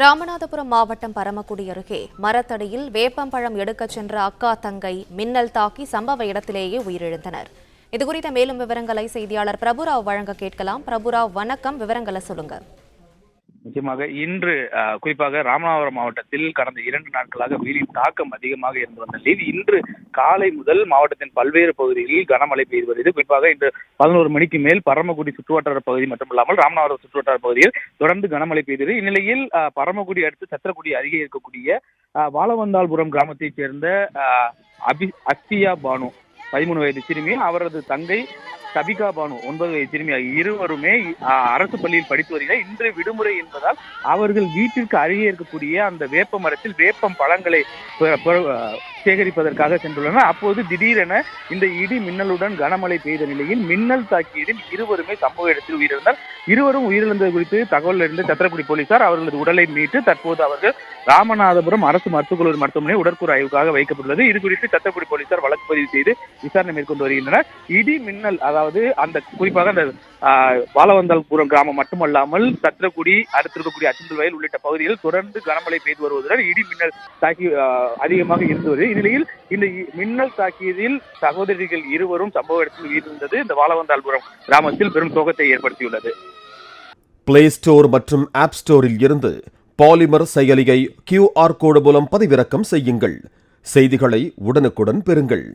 ராமநாதபுரம் மாவட்டம் பரமக்குடி அருகே மரத்தடியில் வேப்பம்பழம் எடுக்கச் சென்ற அக்கா தங்கை மின்னல் தாக்கி சம்பவ இடத்திலேயே உயிரிழந்தனர். இதுகுறித்த மேலும் விவரங்களை செய்தியாளர் பிரபுராவ் வழங்க கேட்கலாம். பிரபுராவ், வணக்கம். விவரங்களை சொல்லுங்க. நிச்சயமாக இன்று குறிப்பாக ராமநாதபுரம் மாவட்டத்தில் கடந்த 2 நாட்களாக வெயிலின் தாக்கம் அதிகமாக இருந்து வந்த நிலையில் இன்று காலை முதல் மாவட்டத்தின் பல்வேறு பகுதிகளில் கனமழை பெய்து வருகிறது. குறிப்பாக இன்று 11 மணிக்கு மேல் பரமக்குடி சுற்றுவட்டார பகுதி மட்டுமல்லாமல் ராமநாதபுரம் சுற்றுவட்டார பகுதியில் தொடர்ந்து கனமழை பெய்தது. இந்நிலையில் பரமக்குடி அடுத்து சத்திரக்குடி அருகே இருக்கக்கூடிய வாழவந்தாள்புரம் கிராமத்தைச் சேர்ந்த அஸ்பியா பானு 13 வயது சிறுமி, அவரது தங்கை சபிகா பானு 9 வயது சிறுமி இருவருமே அரசு பள்ளியில் படித்து வருகிறார். இன்று விடுமுறை என்பதால் அவர்கள் வீட்டிற்கு அருகே இருக்கக்கூடிய அந்த வேப்ப மரத்தில் வேப்பம் பழங்களை சேகரிப்பதற்காக சென்றுள்ளனர். அப்போது திடீரென இந்த இடி மின்னலுடன் கனமழை பெய்த நிலையில் மின்னல் தாக்கியதில் இருவருமே சம்பவ இடத்தில் உயிரிழந்தனர். இருவரும் உயிரிழந்தது குறித்து தகவல் அறிந்த சத்திரக்குடி போலீசார் அவர்களது உடலை மீட்டு தற்போது அவர்கள் ராமநாதபுரம் அரசு மருத்துவக் கல்லூரி மருத்துவமனை உடற்கூறு ஆய்வுக்காக வைக்கப்பட்டுள்ளது. இது குறித்து சத்திரக்குடி போலீசார் வழக்கு பதிவு செய்து விசாரணை மேற்கொண்டு வருகின்றனர். இடி மின்னல், அதாவது அந்த குறிப்பாக அந்த வாழவந்தாள்புரம் கிராமம் மட்டுமல்லாமல் சத்திரக்குடி அடுத்திருக்கக்கூடிய அச்சந்தல் வயல் உள்ளிட்ட பகுதியில் தொடர்ந்து கனமழை பெய்து வருவதுடன் இடி மின்னல் தாக்கி அதிகமாக இருந்து வருகிறது. இந்நிலையில் இந்த மின்னல் தாக்கியதில் சகோதரிகள் இருவரும் சம்பவ இடத்தில் உயிரிழந்தது இந்த வாழவந்தாள்புரம் கிராமத்தில் பெரும் சோகத்தை ஏற்படுத்தியுள்ளது. பிளே ஸ்டோர் மற்றும் ஆப் ஸ்டோரில் இருந்து பாலிமர் செயலியை QR கோடு மூலம் பதிவிறக்கம் செய்யுங்கள். செய்திகளை உடனுக்குடன் பெறுங்கள்.